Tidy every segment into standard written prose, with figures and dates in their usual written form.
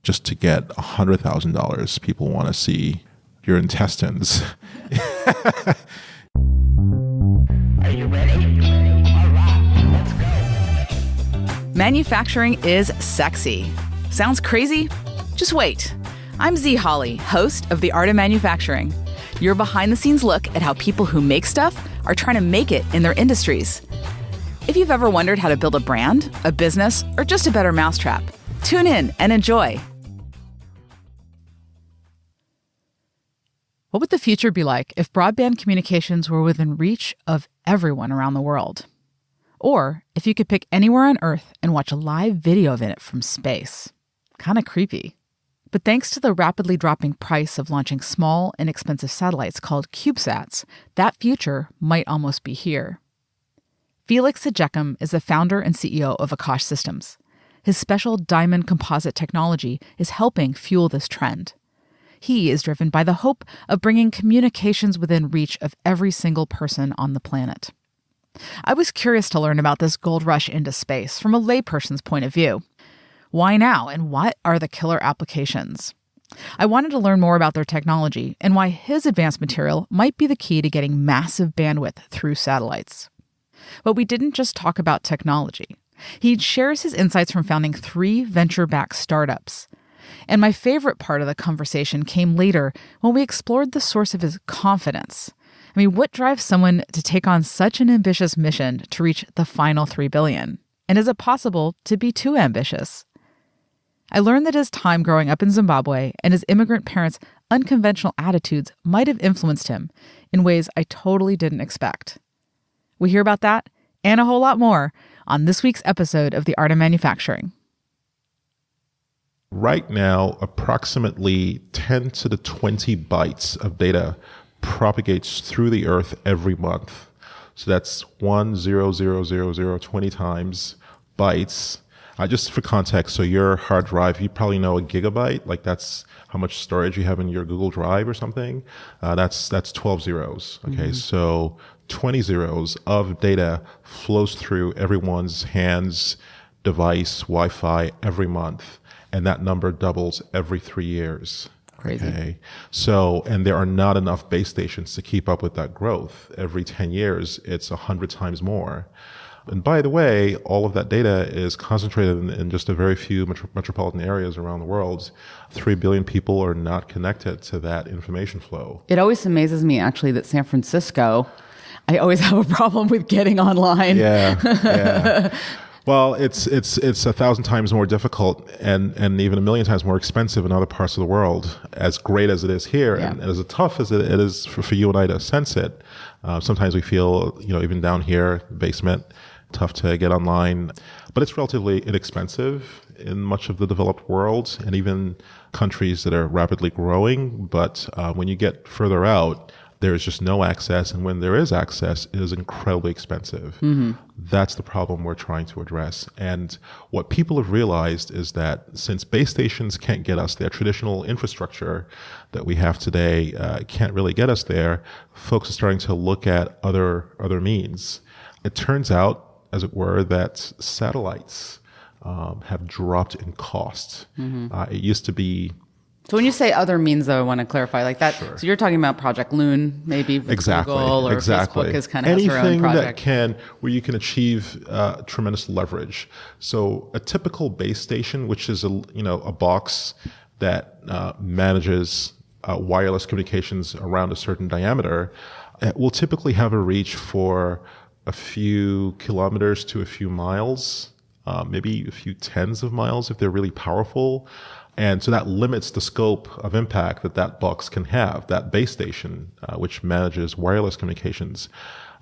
just to get $100,000, people want to see your intestines. Are you ready? All right, let's go. Manufacturing is sexy. Sounds crazy? Just wait. I'm Z Holly, host of The Art of Manufacturing. Your behind-the-scenes look at how people who make stuff are trying to make it in their industries. If you've ever wondered how to build a brand, a business, or just a better mousetrap, tune in and enjoy. What would the future be like if broadband communications were within reach of everyone around the world? Or if you could pick anywhere on Earth and watch a live video of it from space? Kind of creepy. But thanks to the rapidly dropping price of launching small, inexpensive satellites called CubeSats, that future might almost be here. Felix Ejeckam is the founder and CEO of Akash Systems. His special diamond composite technology is helping fuel this trend. He is driven by the hope of bringing communications within reach of every single person on the planet. I was curious to learn about this gold rush into space from a layperson's point of view. Why now, and what are the killer applications? I wanted to learn more about their technology and why his advanced material might be the key to getting massive bandwidth through satellites. But we didn't just talk about technology. He shares his insights from founding 3 venture-backed startups. And my favorite part of the conversation came later when we explored the source of his confidence. I mean, what drives someone to take on such an ambitious mission to reach the final 3 billion? And is it possible to be too ambitious? I learned that his time growing up in Zimbabwe and his immigrant parents' unconventional attitudes might have influenced him in ways I totally didn't expect. We hear about that and a whole lot more on this week's episode of The Art of Manufacturing. Right now, approximately 10 to the 20 bytes of data propagates through the Earth every month. So that's 20 times bytes. Just for context, so your hard drive, you probably know a gigabyte, like that's how much storage you have in your Google Drive or something. That's 12 zeros. Okay, mm-hmm. So 20 zeros of data flows through everyone's hands, device, Wi-Fi every month, and that number doubles every 3 years. Crazy. Okay. So, and there are not enough base stations to keep up with that growth. Every 10 years, it's 100 times more. And by the way, all of that data is concentrated in just a very few metropolitan areas around the world. 3 billion people are not connected to that information flow. It always amazes me, actually, that San Francisco, I always have a problem with getting online. Yeah. Well, it's 1,000 times more difficult and even 1,000,000 times more expensive in other parts of the world, as great as it is here, yeah. And as tough as it is for you and I to sense it. Sometimes we feel, even down here, basement, tough to get online, but it's relatively inexpensive in much of the developed world and even countries that are rapidly growing. But when you get further out, there is just no access. And when there is access, it is incredibly expensive. Mm-hmm. That's the problem we're trying to address. And what people have realized is that since base stations can't get us there, traditional infrastructure that we have today can't really get us there, folks are starting to look at other means. It turns out, as it were, that satellites have dropped in cost. Mm-hmm. It used to be... So when you say other means, though, I want to clarify like that. Sure. So you're talking about Project Loon, maybe with Google or Facebook is kind of has their own project. Anything where you can achieve tremendous leverage. So a typical base station, which is a box that manages wireless communications around a certain diameter, will typically have a reach for a few kilometers to a few miles, maybe a few tens of miles if they're really powerful. And so that limits the scope of impact that box can have, that base station, which manages wireless communications.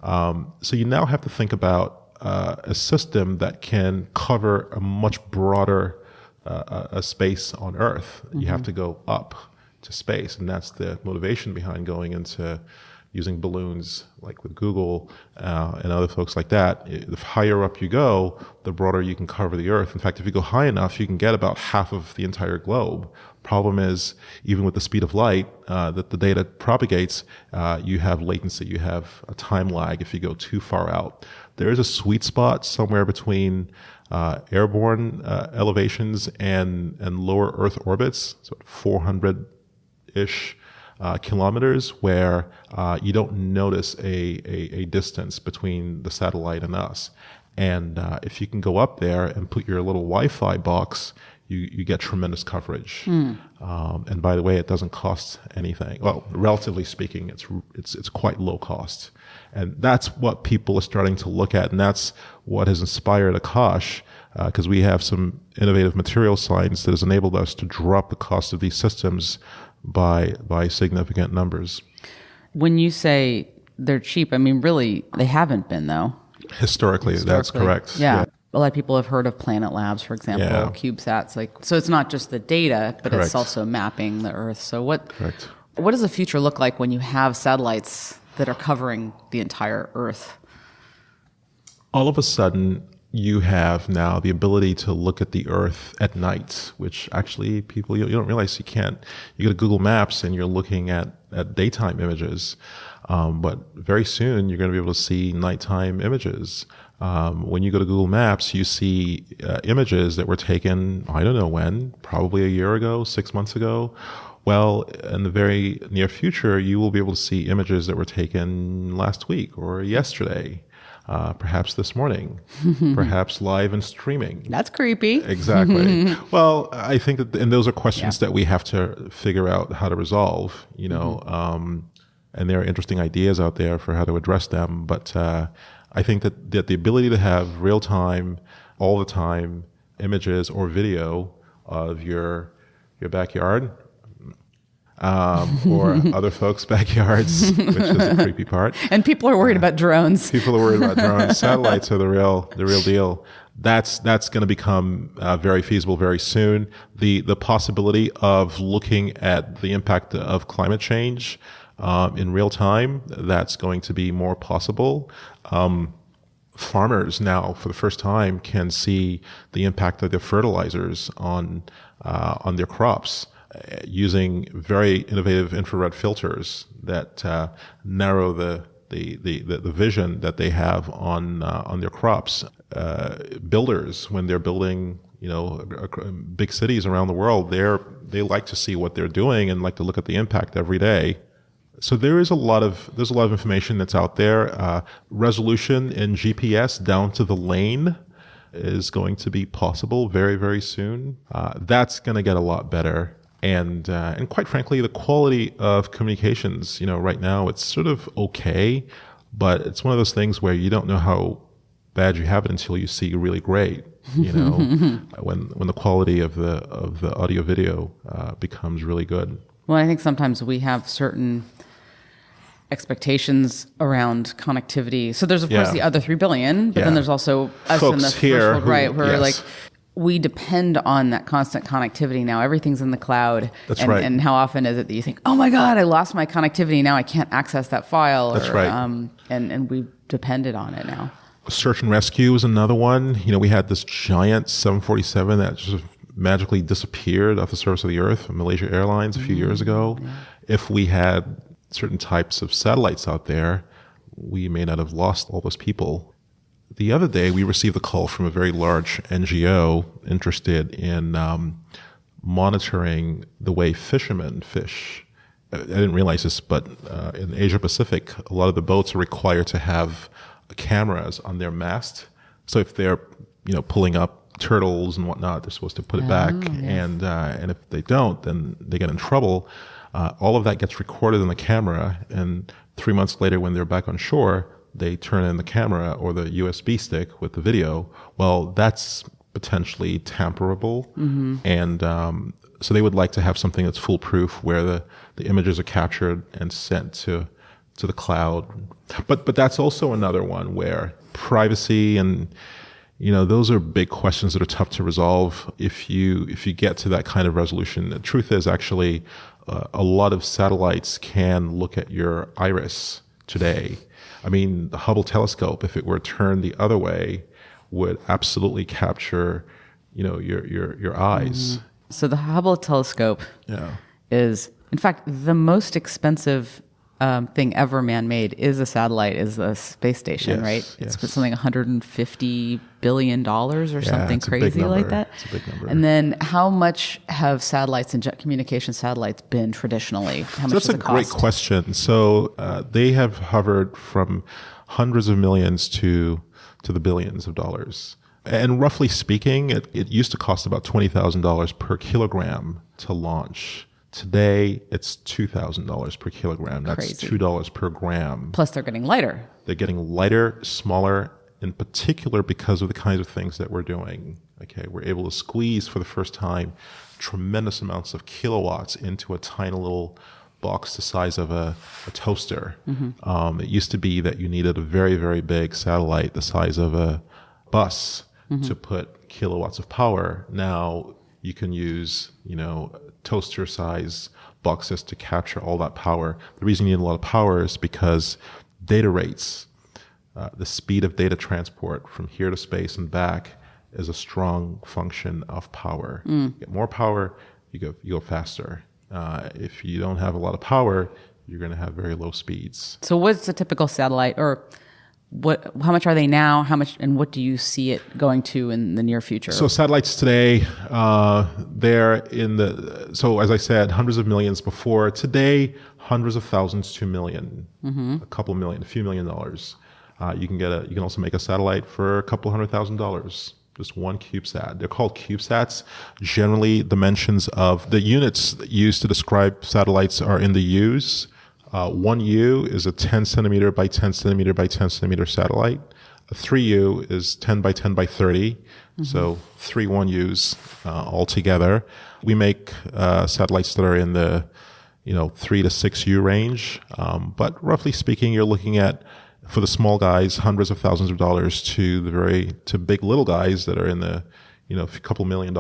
So you now have to think about a system that can cover a much broader a space on Earth. Mm-hmm. You have to go up to space, and that's the motivation behind going into using balloons, like with Google and other folks like that. The higher up you go, the broader you can cover the Earth. In fact, if you go high enough, you can get about half of the entire globe. Problem is, even with the speed of light that the data propagates, you have latency, you have a time lag if you go too far out. There is a sweet spot somewhere between airborne elevations and lower Earth orbits, so 400-ish kilometers, where you don't notice a distance between the satellite and us. And if you can go up there and put your little Wi-Fi box, you get tremendous coverage. And by the way, it doesn't cost anything. Well, relatively speaking, it's quite low cost. And that's what people are starting to look at, and that's what has inspired Akash, because we have some innovative material science that has enabled us to drop the cost of these systems by significant numbers. When you say they're cheap, I mean, really, they haven't been, though. Historically, that's correct. Yeah. A lot of people have heard of Planet Labs, for example, CubeSats. So it's not just the data, but it's also mapping the Earth. So what does the future look like when you have satellites that are covering the entire Earth? All of a sudden, you have now the ability to look at the Earth at night, which actually people, you don't realize you can't. You go to Google Maps and you're looking at daytime images. But very soon you're going to be able to see nighttime images. When you go to Google Maps, you see images that were taken, I don't know when, probably a year ago, 6 months ago. Well, in the very near future, you will be able to see images that were taken last week or yesterday, perhaps this morning, perhaps live and streaming. That's creepy. Exactly. Well, I think that, and those are questions that we have to figure out how to resolve, you know, and there are interesting ideas out there for how to address them. But I think that the ability to have real time, all the time images or video of your backyard, or other folks' backyards, which is the creepy part. And people are worried about drones. People are worried about drones. Satellites are the real deal. That's going to become very feasible very soon. The possibility of looking at the impact of climate change in real time, that's going to be more possible. Farmers now, for the first time, can see the impact of their fertilizers on their crops, using very innovative infrared filters that narrow the vision that they have on their crops. Builders, when they're building, you know, big cities around the world, they like to see what they're doing and like to look at the impact every day. So there's a lot of information that's out there. Resolution in GPS down to the lane is going to be possible very, very soon. That's going to get a lot better. And quite frankly, the quality of communications, you know, right now it's sort of okay, but it's one of those things where you don't know how bad you have it until you see really great. You know, when the quality of the audio video becomes really good. Well, I think sometimes we have certain expectations around connectivity. So there's of course the other 3 billion, but then there's also us folks in the here first world, right? Where yes. like we depend on that constant connectivity now. Everything's in the cloud. That's right. And how often is it that you think, oh my God, I lost my connectivity. Now I can't access that file. That's right. And we've depended on it now. Search and rescue is another one. You know, we had this giant 747 that just magically disappeared off the surface of the earth from Malaysia Airlines a few years ago. Yeah. If we had certain types of satellites out there, we may not have lost all those people. The other day, we received a call from a very large NGO interested in monitoring the way fishermen fish. I didn't realize this, but in Asia Pacific, a lot of the boats are required to have cameras on their mast. So if they're, you know, pulling up turtles and whatnot, they're supposed to put it back. Yes. And if they don't, then they get in trouble. All of that gets recorded in the camera, and 3 months later, when they're back on shore, they turn in the camera or the USB stick with the video. Well, that's potentially tamperable, and so they would like to have something that's foolproof, where the images are captured and sent to the cloud. But that's also another one where privacy and, you know, those are big questions that are tough to resolve if you get to that kind of resolution. The truth is, actually, a lot of satellites can look at your iris today. I mean, the Hubble telescope, if it were turned the other way, would absolutely capture, you know, your eyes. So the Hubble telescope is, in fact, the most expensive thing ever man-made is a satellite, is the space station, right? It's something $150 billion or something crazy like that. It's a big number. And then how much have satellites and jet communication satellites been traditionally? How much That's does a it great cost? question. So they have hovered from hundreds of millions to the billions of dollars. And roughly speaking, it used to cost about $20,000 per kilogram to launch. Today, it's $2,000 per kilogram. That's Crazy. $2 per gram. Plus, they're getting lighter. They're getting lighter, smaller, in particular because of the kinds of things that we're doing. Okay, we're able to squeeze for the first time tremendous amounts of kilowatts into a tiny little box the size of a toaster. Mm-hmm. It used to be that you needed a very, very big satellite the size of a bus to put kilowatts of power. Now you can use, toaster size boxes to capture all that power. The reason you need a lot of power is because data rates, the speed of data transport from here to space and back, is a strong function of power. You get more power, you go faster. If you don't have a lot of power, you're going to have very low speeds. So what's a typical satellite, or how much are they now? How much, and what do you see it going to in the near future? So satellites today, they're so as I said, hundreds of millions before. Today, hundreds of thousands to million, a couple million, a few $1 million. You can also make a satellite for a couple $100,000. Just one CubeSat. They're called CubeSats. Generally, dimensions of the units used to describe satellites are in the U's. 1 U is a 10 centimeter by 10 centimeter by 10 centimeter satellite. A 3U is 10 by 10 by 30. So 3 1Us altogether. We make satellites that are in the 3 to 6U range. But roughly speaking, you're looking at, for the small guys, hundreds of thousands of dollars to big little guys that are in the a couple $1 million.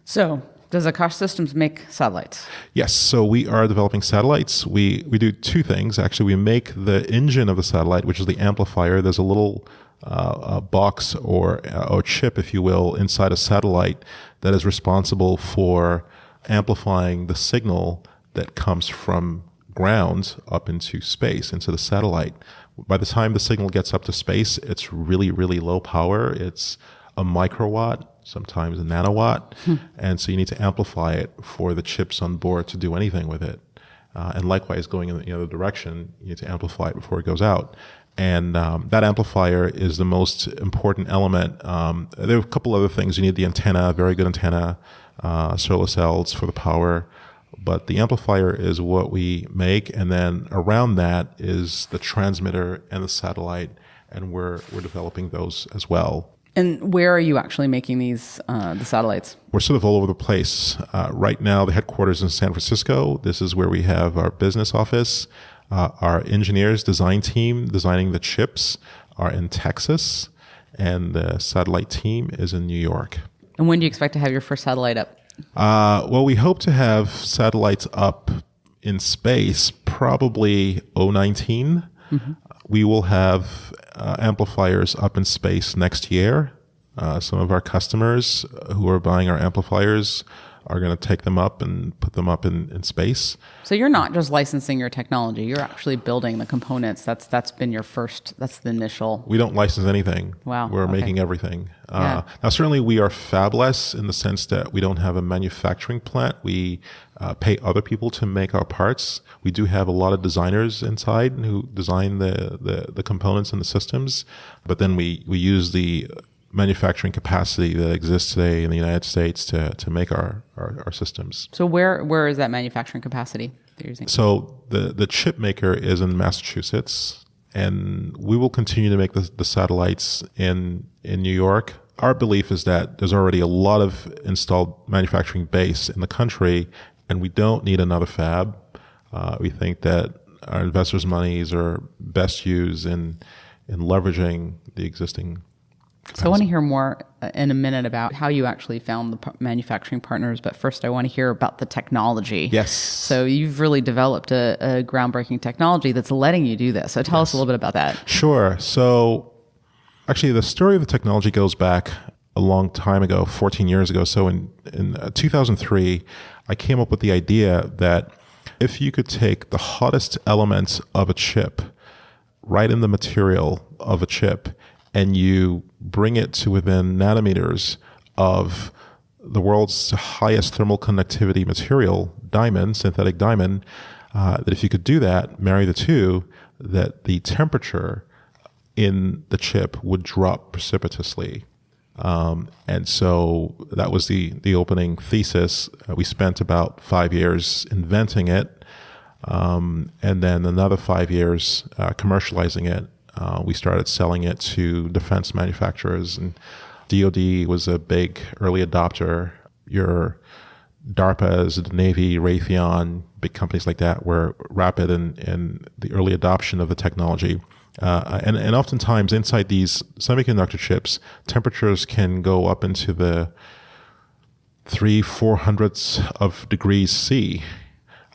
So does Akash Systems make satellites? Yes. So we are developing satellites. We do two things. Actually, we make the engine of the satellite, which is the amplifier. There's a little box or chip, if you will, inside a satellite that is responsible for amplifying the signal that comes from ground up into space, into the satellite. By the time the signal gets up to space, it's really, really low power. It's a microwatt, sometimes a nanowatt. And so you need to amplify it for the chips on board to do anything with it. And likewise, going in the other direction, you need to amplify it before it goes out. And that amplifier is the most important element. There are a couple other things. You need the antenna, very good antenna, solar cells for the power. But the amplifier is what we make. And then around that is the transmitter and the satellite. And we're developing those as well. And where are you actually making these the satellites? We're sort of all over the place. Right now, the headquarters is in San Francisco. This is where we have our business office. Our engineers, design team designing the chips are in Texas, and the satellite team is in New York. And when do you expect to have your first satellite up? Well, we hope to have satellites up in space probably 2019. We will have amplifiers up in space next year. Some of our customers who are buying our amplifiers are going to take them up and put them up in space. So you're not just licensing your technology; you're actually building the components. That's been your first. That's the initial. We don't license anything. Wow. We're making everything. Now, certainly, we are fabless in the sense that we don't have a manufacturing plant. We pay other people to make our parts. We do have a lot of designers inside who design the components and the systems, but then we use the manufacturing capacity that exists today in the United States to make our systems. So where is that manufacturing capacity that you're using? So the chip maker is in Massachusetts, and we will continue to make the satellites in New York. Our belief is that there's already a lot of installed manufacturing base in the country, and we don't need another fab. We think that our investors' monies are best used in leveraging the existing. So I want to hear more in a minute about how you actually found the manufacturing partners, but first I want to hear about the technology. Yes. So you've really developed a groundbreaking technology that's letting you do this. So tell us a little bit about that. Sure. So actually the story of the technology goes back a long time ago, 14 years ago. So in 2003, I came up with the idea that if you could take the hottest elements of a chip, right in the material of a chip, and you bring it to within nanometers of the world's highest thermal conductivity material, diamond, synthetic diamond, that if you could do that, marry the two, that the temperature in the chip would drop precipitously. And so that was the opening thesis. We spent about 5 years inventing it, and then another 5 years commercializing it. We started selling it to defense manufacturers, and DoD was a big early adopter. Your DARPAs, the Navy, Raytheon, big companies like that were rapid in the early adoption of the technology. And oftentimes inside these semiconductor chips, temperatures can go up into the 300-400 of degrees C.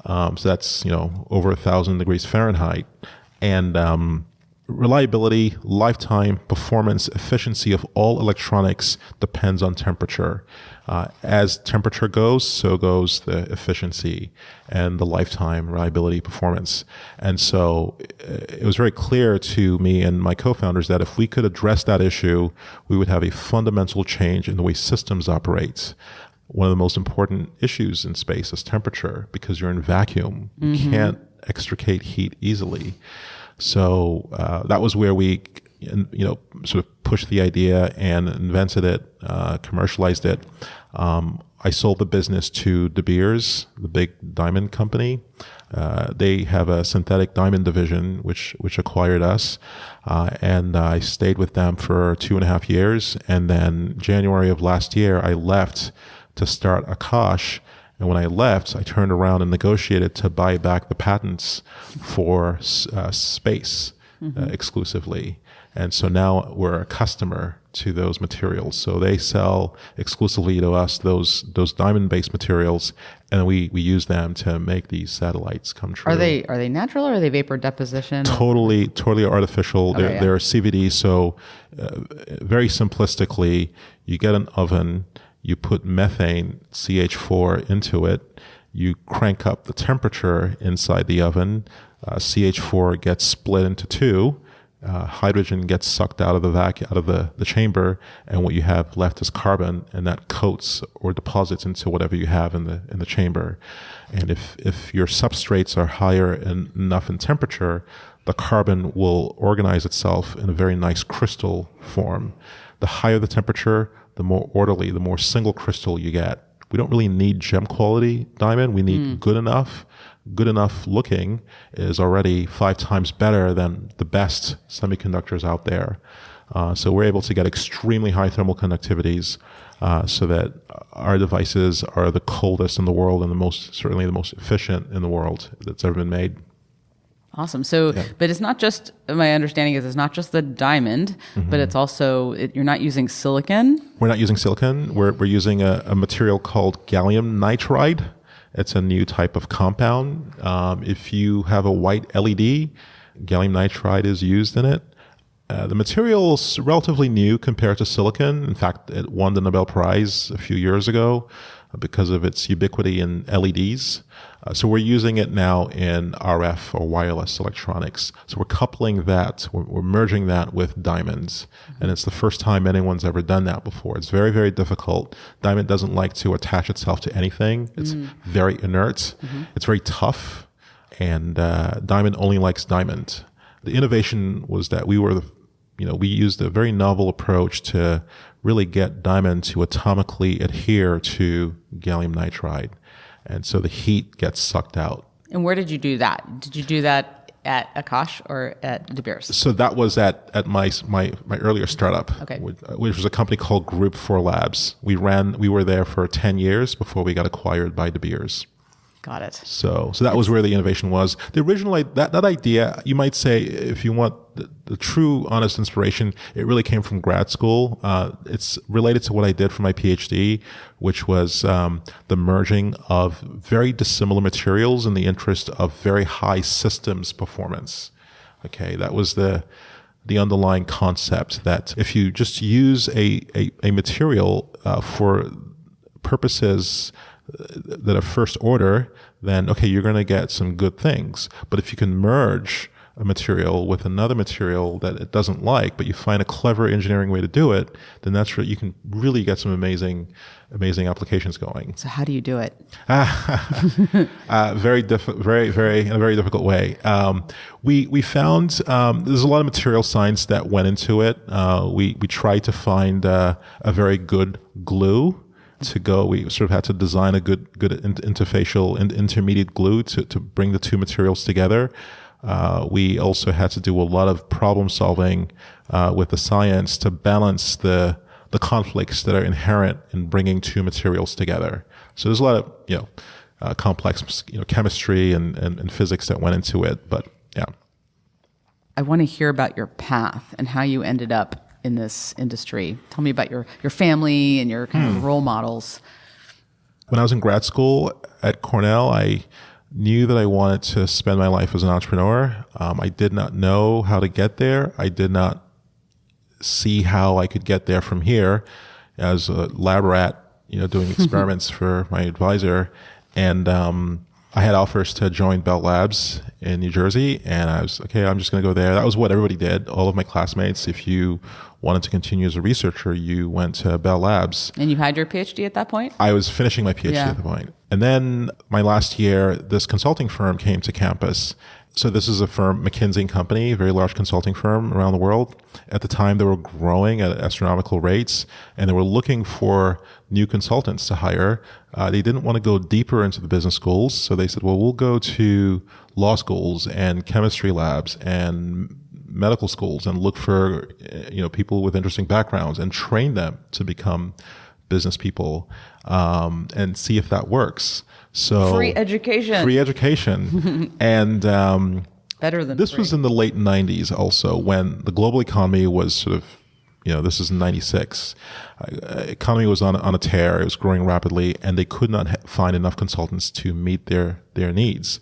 So that's, over 1,000 degrees Fahrenheit. And reliability, lifetime, performance, efficiency of all electronics depends on temperature. As temperature goes, so goes the efficiency and the lifetime reliability performance. And so it was very clear to me and my co-founders that if we could address that issue, we would have a fundamental change in the way systems operate. One of the most important issues in space is temperature, because you're in vacuum. You can't extricate heat easily. So that was where we, sort of pushed the idea and invented it, commercialized it. I sold the business to De Beers, the big diamond company. They have a synthetic diamond division, which acquired us, and I stayed with them for 2.5 years. And then January of last year, I left to start Akash. And when I left, I turned around and negotiated to buy back the patents for space exclusively. And so now we're a customer to those materials. So they sell exclusively to us those diamond-based materials, and we use them to make these satellites come true. Are they natural, or are they vapor deposition? Totally artificial. They're CVD. So very simplistically, you get an oven, you put methane, CH4, into it, you crank up the temperature inside the oven, CH4 gets split into two, hydrogen gets sucked out of the chamber, and what you have left is carbon, and that coats or deposits into whatever you have in the chamber. And if your substrates are higher enough in temperature, the carbon will organize itself in a very nice crystal form. The higher the temperature, the more orderly, the more single crystal you get. We don't really need gem quality diamond. We need good enough. Good enough looking is already 5 times better than the best semiconductors out there. So we're able to get extremely high thermal conductivities, so that our devices are the coldest in the world and certainly the most efficient in the world that's ever been made. Awesome. So, but it's not just, my understanding is it's not just the diamond, but it's also, you're not using silicon. We're not using silicon. We're using a material called gallium nitride. It's a new type of compound. If you have a white LED, gallium nitride is used in it. The material is relatively new compared to silicon. In fact, it won the Nobel Prize a few years ago because of its ubiquity in LEDs. So we're using it now in RF or wireless electronics. So we're coupling that, we're merging that with diamonds. And it's the first time anyone's ever done that before. It's very, very difficult. Diamond doesn't like to attach itself to anything. It's very inert. It's very tough. And diamond only likes diamond. The innovation was that we used a very novel approach to really get diamond to atomically adhere to gallium nitride. And so the heat gets sucked out. And where did you do that? Did you do that at Akash or at De Beers? So that was at my earlier startup, which was a company called Group 4 Labs. We were there for 10 years before we got acquired by De Beers. Got it. So that was where the innovation was. The original, that idea, you might say, if you want the true, honest inspiration, it really came from grad school. It's related to what I did for my PhD, which was the merging of very dissimilar materials in the interest of very high systems performance. Okay, that was the underlying concept, that if you just use a material for purposes that are first order, then okay, you're going to get some good things. But if you can merge a material with another material that it doesn't like, but you find a clever engineering way to do it, then that's where you can really get some amazing applications going. So how do you do it? Very in a very difficult way. We found there's a lot of material science that went into it. We tried to find a very good glue to go. We sort of had to design a good interfacial and intermediate glue to bring the two materials together. We also had to do a lot of problem solving with the science to balance the conflicts that are inherent in bringing two materials together. So there's a lot of complex chemistry and physics that went into it. But yeah, I want to hear about your path and how you ended up in this industry. Tell me about your family and your kind of role models. When I was in grad school at Cornell, I knew that I wanted to spend my life as an entrepreneur. I did not know how to get there. I did not see how I could get there from here as a lab rat, doing experiments for my advisor. And I had offers to join Bell Labs in New Jersey, and I was, okay, I'm just going to go there. That was what everybody did. All of my classmates, if you wanted to continue as a researcher, you went to Bell Labs. And you had your PhD at that point? I was finishing my PhD at the point. And then my last year, this consulting firm came to campus. So this is a firm, McKinsey & Company, a very large consulting firm around the world. At the time, they were growing at astronomical rates, and they were looking for new consultants to hire. They didn't want to go deeper into the business schools, so they said, well, we'll go to law schools and chemistry labs and medical schools and look for people with interesting backgrounds and train them to become business people and see if that works. So free education. And better than this free. was in the late 90s also, when the global economy was sort of, this is 96. Economy was on a tear. It was growing rapidly, and they could not find enough consultants to meet their needs.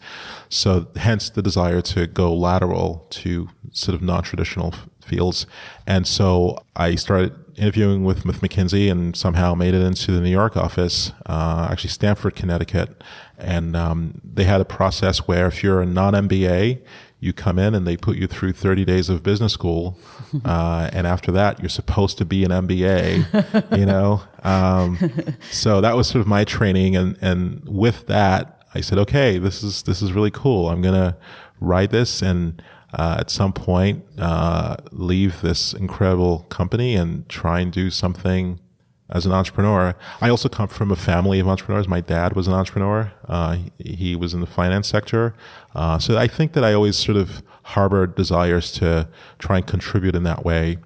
So hence the desire to go lateral to sort of non-traditional fields. And so I started interviewing with McKinsey and somehow made it into the New York office, actually Stamford, Connecticut. And they had a process where if you're a non-MBA, you come in and they put you through 30 days of business school. And after that, you're supposed to be an MBA, So that was sort of my training. And with that, I said, okay, this is really cool. I'm going to ride this and at some point leave this incredible company and try and do something as an entrepreneur. I also come from a family of entrepreneurs. My dad was an entrepreneur. He was in the finance sector. So I think that I always sort of harbored desires to try and contribute in that way.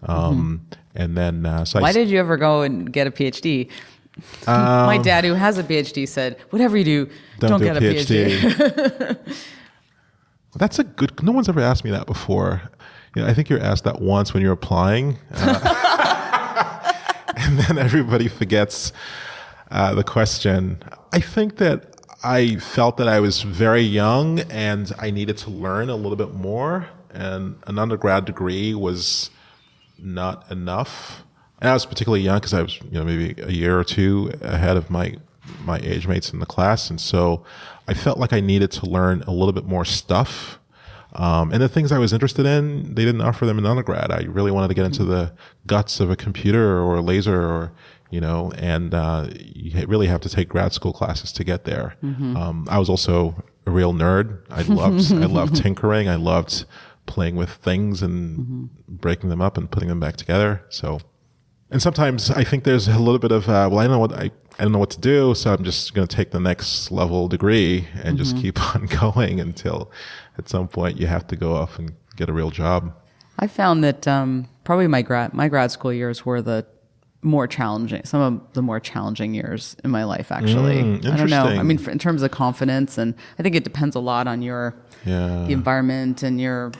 And then, why did you ever go and get a PhD? My dad, who has a PhD, said, whatever you do, don't get a PhD. That's a good, no one's ever asked me that before. I think you're asked that once when you're applying. And then everybody forgets the question. I think that I felt that I was very young and I needed to learn a little bit more, and an undergrad degree was not enough. And I was particularly young because I was, maybe a year or two ahead of my age mates in the class. And so I felt like I needed to learn a little bit more stuff. And the things I was interested in, they didn't offer them in undergrad. I really wanted to get into the guts of a computer or a laser or, and you really have to take grad school classes to get there. I was also a real nerd. I loved tinkering. I loved playing with things and breaking them up and putting them back together. So, and sometimes I think there's a little bit of, I don't know what to do, so I'm just going to take the next level degree and just keep on going until at some point you have to go off and get a real job. I found that probably my grad school years were some of the more challenging years in my life, actually. I don't know. I mean, in terms of confidence, and I think it depends a lot on the environment and your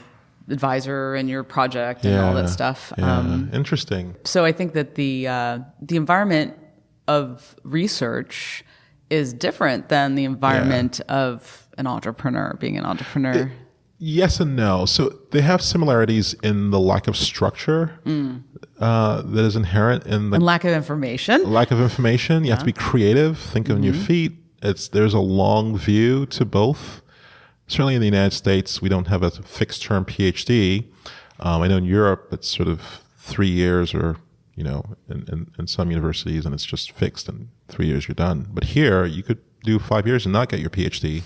advisor and your project and all that stuff. Interesting. So I think that the environment of research is different than the environment of an entrepreneur, being an entrepreneur. Yes and no. So they have similarities in the lack of structure that is inherent in the and lack of information. Lack of information. You have to be creative. Think on your feet. There's a long view to both. Certainly in the United States, we don't have a fixed term PhD. I know in Europe it's sort of 3 years, or in some universities, and it's just fixed, and 3 years you're done. But here you could do 5 years and not get your PhD.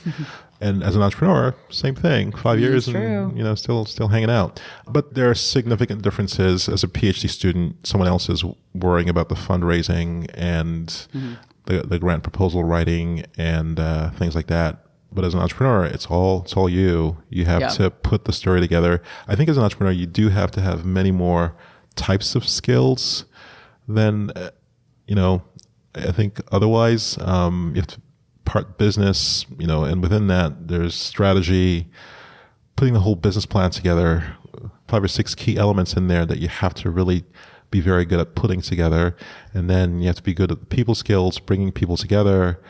And as an entrepreneur, same thing, 5 years and still hanging out. But there are significant differences. As a PhD student, someone else is worrying about the fundraising and the grant proposal writing and things like that. But as an entrepreneur, it's all you. You have to put the story together. I think as an entrepreneur, you do have to have many more types of skills than I think otherwise. You have to part business, and within that there's strategy, putting the whole business plan together, 5 or 6 key elements in there that you have to really be very good at putting together. And then you have to be good at the people skills, bringing people together,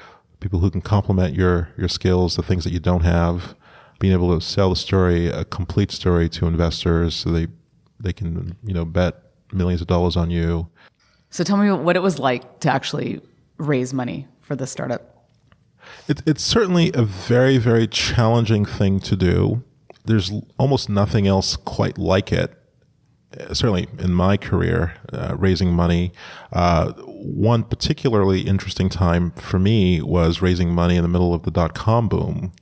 people who can complement your skills, the things that you don't have, being able to sell the story, a complete story to investors so they can, bet millions of dollars on you. So tell me what it was like to actually raise money for this startup. It's certainly a very, very challenging thing to do. There's almost nothing else quite like it, certainly in my career, raising money. One particularly interesting time for me was raising money in the middle of the dot-com boom.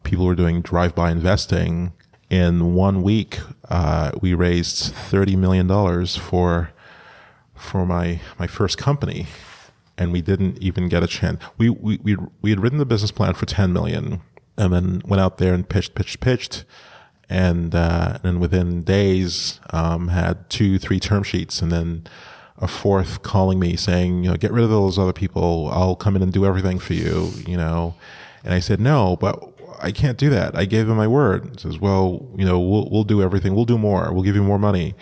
People were doing drive-by investing. In 1 week, we raised $30 million for my first company. And we didn't even get a chance. We had written the business plan for $10 million, and then went out there and pitched, and within days had 2-3 term sheets, and then a fourth calling me saying, get rid of those other people. I'll come in and do everything for you, And I said, no, but I can't do that. I gave him my word. He says, well, we'll do everything. We'll do more. We'll give you more money.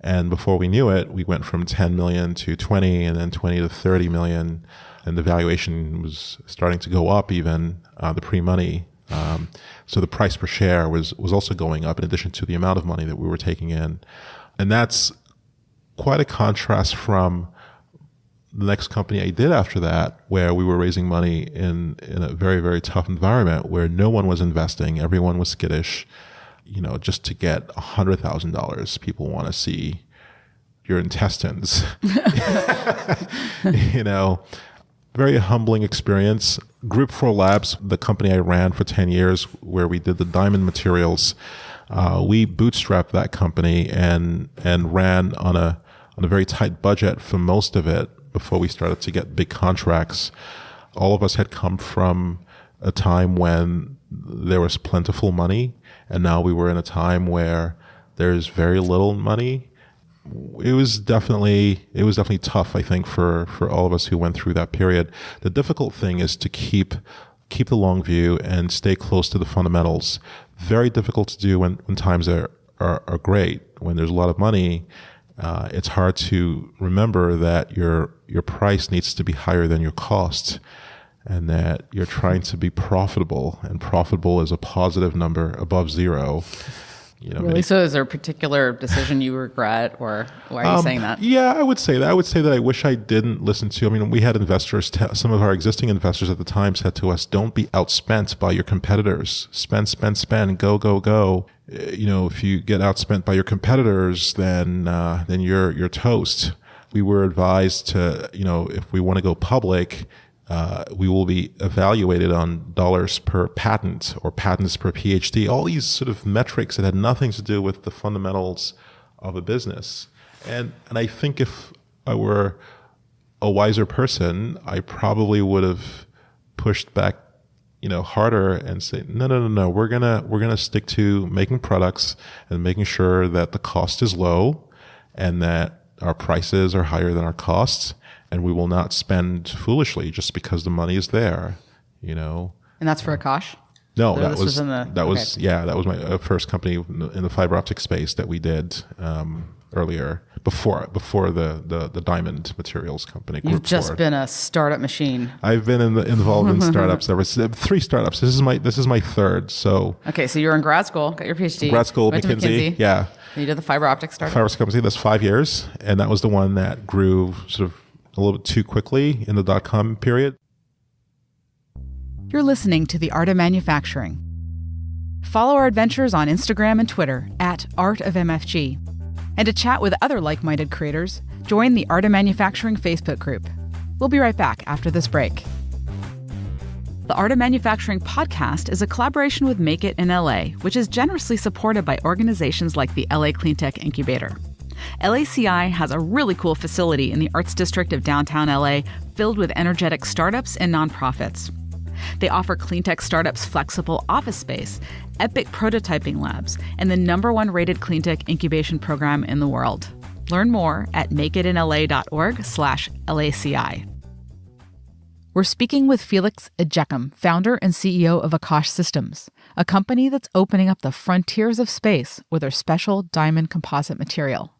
And before we knew it, we went from 10 million to 20, and then 20 to 30 million. And the valuation was starting to go up even, the pre-money. So the price per share was also going up in addition to the amount of money that we were taking in. And that's quite a contrast from the next company I did after that, where we were raising money in a very, very tough environment where no one was investing. Everyone was skittish. Just to get $100,000, people want to see your intestines. Very humbling experience. Group 4 Labs, the company I ran for 10 years, where we did the diamond materials, we bootstrapped that company and ran on a very tight budget for most of it before we started to get big contracts. All of us had come from a time when there was plentiful money, and now we were in a time where there's very little money. It was definitely tough, I think, for all of us who went through that period. The difficult thing is to keep the long view and stay close to the fundamentals. Very difficult to do when times are great. When there's a lot of money, it's hard to remember that your price needs to be higher than your cost, and that you're trying to be profitable, and profitable is a positive number above zero. Really? So is there a particular decision you regret, or why are you saying that? Yeah, I would say that. I would say that I wish I didn't listen to, we had investors, some of our existing investors at the time said to us, don't be outspent by your competitors. Spend, go. If you get outspent by your competitors, then you're toast. We were advised to, if we want to go public, we will be evaluated on dollars per patent or patents per PhD, all these sort of metrics that had nothing to do with the fundamentals of a business. And I think if I were a wiser person, I probably would have pushed back, harder and say, no, we're gonna stick to making products and making sure that the cost is low and that our prices are higher than our costs. And we will not spend foolishly just because the money is there, And that's for Akash? No, so that was my first company in the fiber optic space that we did earlier. before the diamond materials company. You've just been a startup machine. I've been involved in startups. There was 3 startups. This is my third. So okay, so you were in grad school, got your PhD. Grad school, McKinsey. Yeah. And you did the fiber optic startup. Fiber optic company. That's 5 years, and that was the one that grew sort of a little bit too quickly in the .com period. You're listening to The Art of Manufacturing. Follow our adventures on Instagram and Twitter @ArtofMFG. And to chat with other like-minded creators, join the Art of Manufacturing Facebook group. We'll be right back after this break. The Art of Manufacturing podcast is a collaboration with Make It in LA, which is generously supported by organizations like the LA Cleantech Incubator. LACI has a really cool facility in the Arts District of downtown LA filled with energetic startups and nonprofits. They offer cleantech startups flexible office space, epic prototyping labs, and the #1 rated cleantech incubation program in the world. Learn more at makeitinla.org/LACI. We're speaking with Felix Ejeckam, founder and CEO of Akash Systems, a company that's opening up the frontiers of space with their special diamond composite material.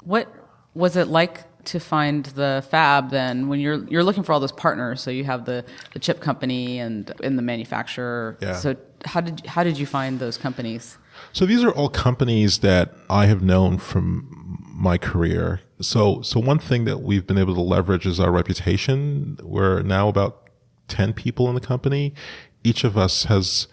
What was it like to find the fab then when you're looking for all those partners? So you have the chip company and the manufacturer. Yeah. So how did you find those companies? So these are all companies that I have known from my career. So one thing that we've been able to leverage is our reputation. We're now about 10 people in the company. Each of us has,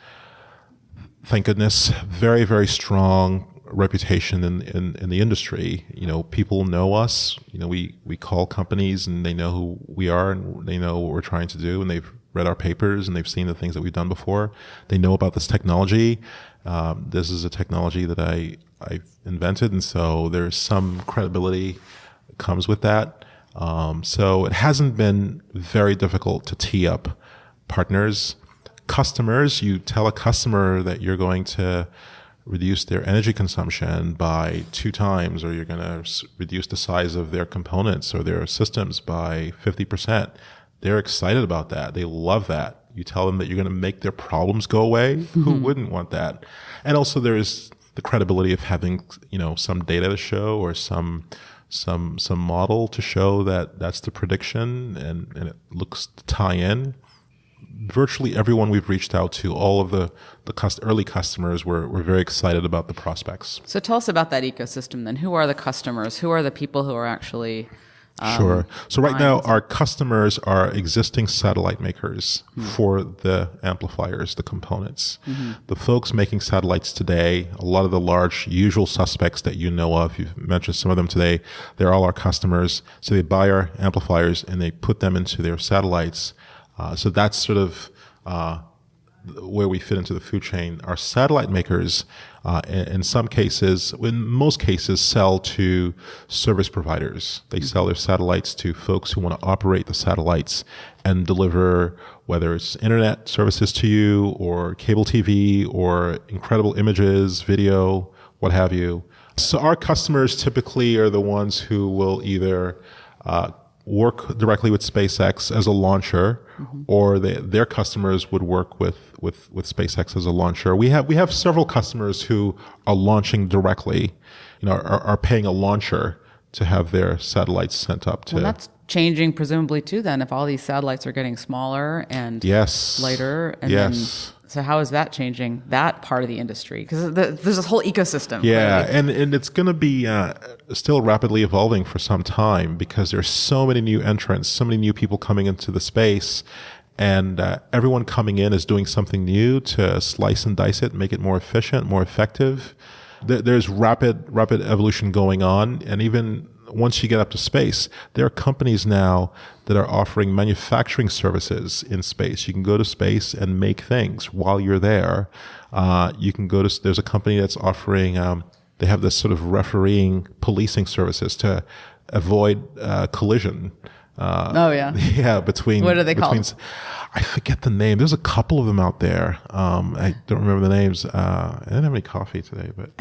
thank goodness, very, very strong reputation in the industry. People know us. We call companies and they know who we are and they know what we're trying to do, and they've read our papers and they've seen the things that we've done before. They know about this technology. This is a technology that I've invented, and so there's some credibility that comes with that. So it hasn't been very difficult to tee up partners. Customers, you tell a customer that you're going to reduce their energy consumption by 2 times, or you're going to reduce the size of their components or their systems by 50%. They're excited about that. They love that. You tell them that you're going to make their problems go away. Mm-hmm. Who wouldn't want that? And also there's the credibility of having, some data to show or some model to show that that's the prediction and it looks to tie in. Virtually everyone we've reached out to, all of the early customers, were very excited about the prospects. So tell us about that ecosystem then. Who are the customers? Who are the people who are actually Sure. So right now our customers are existing satellite makers for the amplifiers, the components. Mm-hmm. The folks making satellites today, a lot of the large usual suspects that you know of, you've mentioned some of them today, they're all our customers. So they buy our amplifiers and they put them into their satellites. So that's sort of where we fit into the food chain. Our satellite makers, in most cases, sell to service providers. They sell their satellites to folks who want to operate the satellites and deliver, whether it's internet services to you or cable TV or incredible images, video, what have you. So our customers typically are the ones who will either work directly with SpaceX as a launcher, mm-hmm. or their customers would work with SpaceX as a launcher. We have several customers who are launching directly, are paying a launcher to have their satellites sent up to. Well, that's changing presumably too then, if all these satellites are getting smaller and lighter. And then, so how is that changing that part of the industry? Because there's this whole ecosystem. Yeah, right? and it's going to be still rapidly evolving for some time because there's so many new entrants, so many new people coming into the space, and everyone coming in is doing something new to slice and dice it, make it more efficient, more effective. There's rapid evolution going on, and even once you get up to space, there are companies now that are offering manufacturing services in space. You can go to space and make things while you're there. You can go to, there's a company that's offering, they have this sort of refereeing policing services to avoid collision. Yeah, between... What are they called? I forget the name. There's a couple of them out there. I don't remember the names. I didn't have any coffee today, but...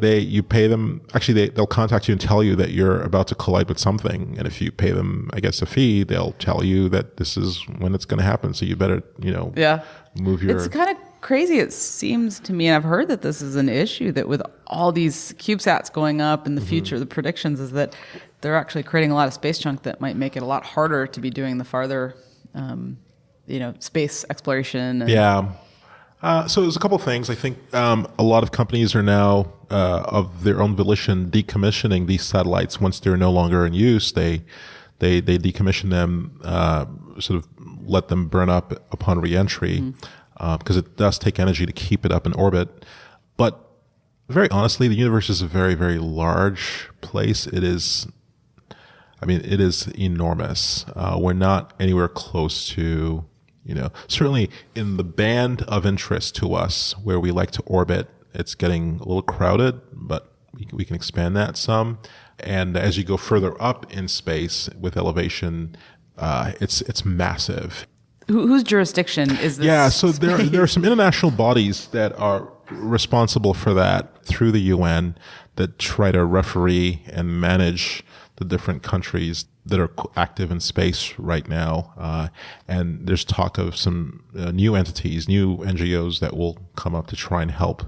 You pay them, actually they'll contact you and tell you that you're about to collide with something. And if you pay them, I guess, a fee, they'll tell you that this is when it's going to happen. So you better, move your... It's kind of crazy it seems to me, and I've heard that this is an issue, that with all these CubeSats going up in the future, the predictions is that they're actually creating a lot of space junk that might make it a lot harder to be doing the farther, space exploration. So there's a couple of things. I think a lot of companies are now, of their own volition, decommissioning these satellites once they're no longer in use. They decommission them, sort of let them burn up upon reentry, because it does take energy to keep it up in orbit. But very honestly, the universe is a very, very large place. It is enormous. We're not anywhere close to, certainly in the band of interest to us where we like to orbit, it's getting a little crowded, but we can expand that some. And as you go further up in space with elevation, it's massive. Whose jurisdiction is this? Yeah, so there are some international bodies that are responsible for that through the UN that try to referee and manage the different countries that are active in space right now. And there's talk of some new entities, new NGOs that will come up to try and help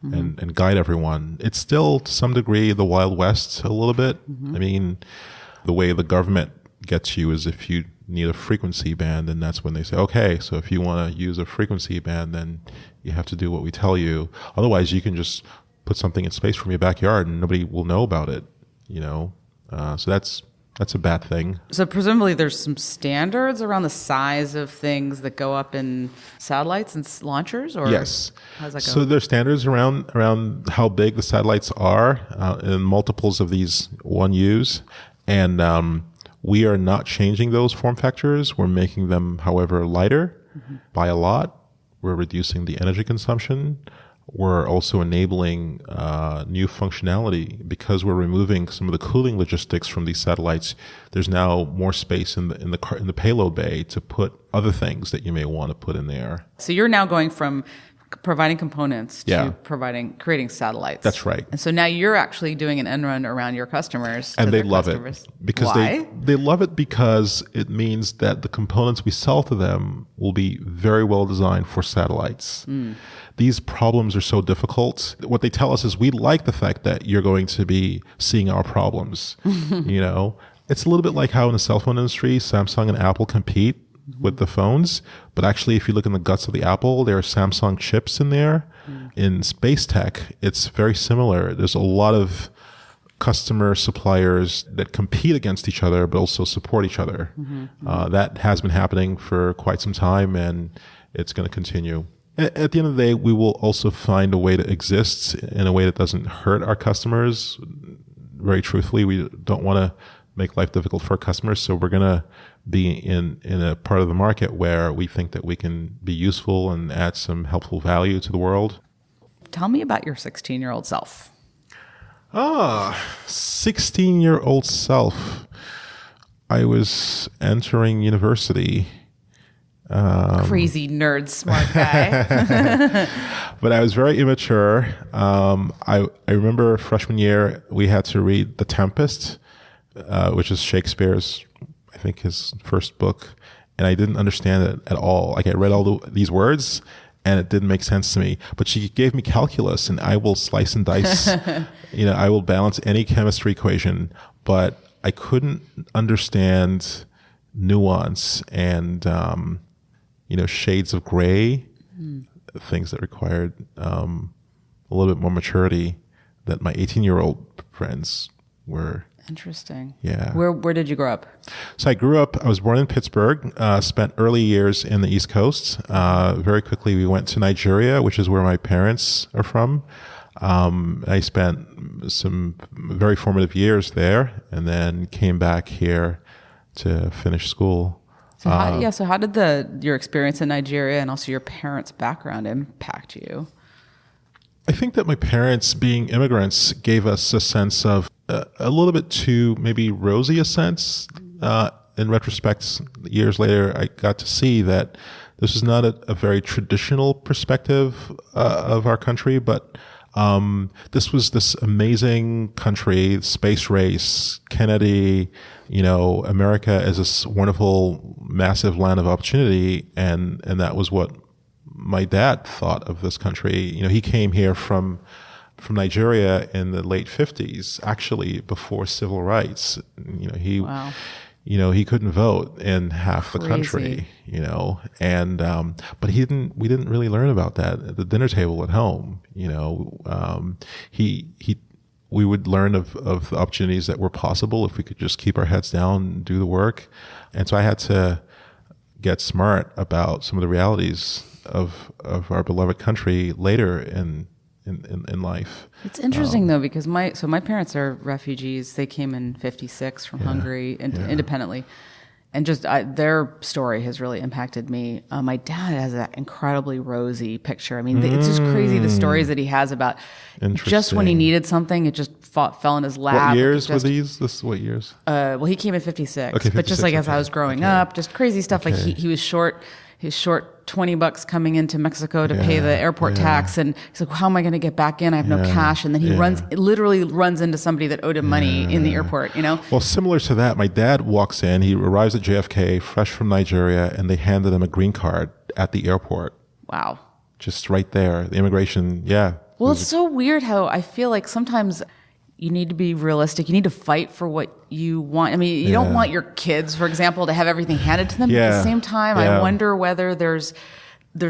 and guide everyone. It's still, to some degree, the Wild West a little bit. I mean, the way the government gets you is if you need a frequency band, and that's when they say, okay, so if you want to use a frequency band, then you have to do what we tell you. Otherwise, you can just put something in space from your backyard and nobody will know about it, So that's a bad thing. So presumably there's some standards around the size of things that go up in satellites and launchers, or yes. How does that go? So there's standards around how big the satellites are in multiples of these 1Us, and we are not changing those form factors. We're making them, however, lighter by a lot. We're reducing the energy consumption. We're also enabling new functionality because we're removing some of the cooling logistics from these satellites. There's now more space in the payload bay to put other things that you may want to put in there. So you're now going from providing components to creating satellites. That's right. And so now you're actually doing an end run around your customers. And they love it. Because Why? they love it because it means that the components we sell to them will be very well designed for satellites. These problems are so difficult. What they tell us is, we like the fact that you're going to be seeing our problems. It's a little bit like how in the cell phone industry, Samsung and Apple compete with the phones. But actually, if you look in the guts of the Apple, there are Samsung chips in there. In space tech, it's very similar. There's a lot of customer suppliers that compete against each other, but also support each other. That has been happening for quite some time, and it's going to continue. At the end of the day, we will also find a way to exist in a way that doesn't hurt our customers. Very truthfully, we don't want to make life difficult for our customers, so we're going to be in a part of the market where we think that we can be useful and add some helpful value to the world. Tell me about your 16-year-old self. 16-year-old self. I was entering university. Crazy nerd smart guy. But I was very immature. I remember freshman year we had to read The Tempest, which is Shakespeare's, I think, his first book, and I didn't understand it at all. Like, I read all these words and it didn't make sense to me. But she gave me calculus, and I will slice and dice. I will balance any chemistry equation, but I couldn't understand nuance and shades of gray, things that required a little bit more maturity that my 18-year-old friends were. Interesting. Yeah. Where did you grow up? So I was born in Pittsburgh, spent early years in the East Coast. Very quickly we went to Nigeria, which is where my parents are from. I spent some very formative years there and then came back here to finish school. So how did your experience in Nigeria and also your parents' background impact you? I think that my parents, being immigrants, gave us a sense of a little bit too maybe rosy a sense. In retrospect, years later, I got to see that this is not a very traditional perspective of our country, but this was this amazing country, space race, Kennedy, America as this wonderful, massive land of opportunity, and that was what my dad thought of this country. He came here from Nigeria in the late 50s, actually before civil rights. Wow. He couldn't vote in half the country, and but we didn't really learn about that at the dinner table at home. We would learn of the opportunities that were possible if we could just keep our heads down and do the work. And so I had to get smart about some of the realities of our beloved country later in life. It's interesting though, because my parents are refugees. They came in '56 from Hungary independently, and just their story has really impacted me. My dad has that incredibly rosy picture. I mean, it's just crazy the stories that he has about just when he needed something, it just fell in his lap. What years were these? What years? Well, he came in '56, okay, but just like as I was growing up, just crazy stuff. Like he was short. He's short $20 coming into Mexico to pay the airport tax, and he's like, "How am I going to get back in? I have no cash." And then he literally runs into somebody that owed him money in the airport. Well, similar to that, my dad walks in. He arrives at JFK, fresh from Nigeria, and they handed him a green card at the airport. Wow! Just right there, the immigration. Yeah. Well, it's so weird how I feel like sometimes you need to be realistic. You need to fight for what you want. I mean, you don't want your kids, for example, to have everything handed to them. But at the same time, I wonder whether there's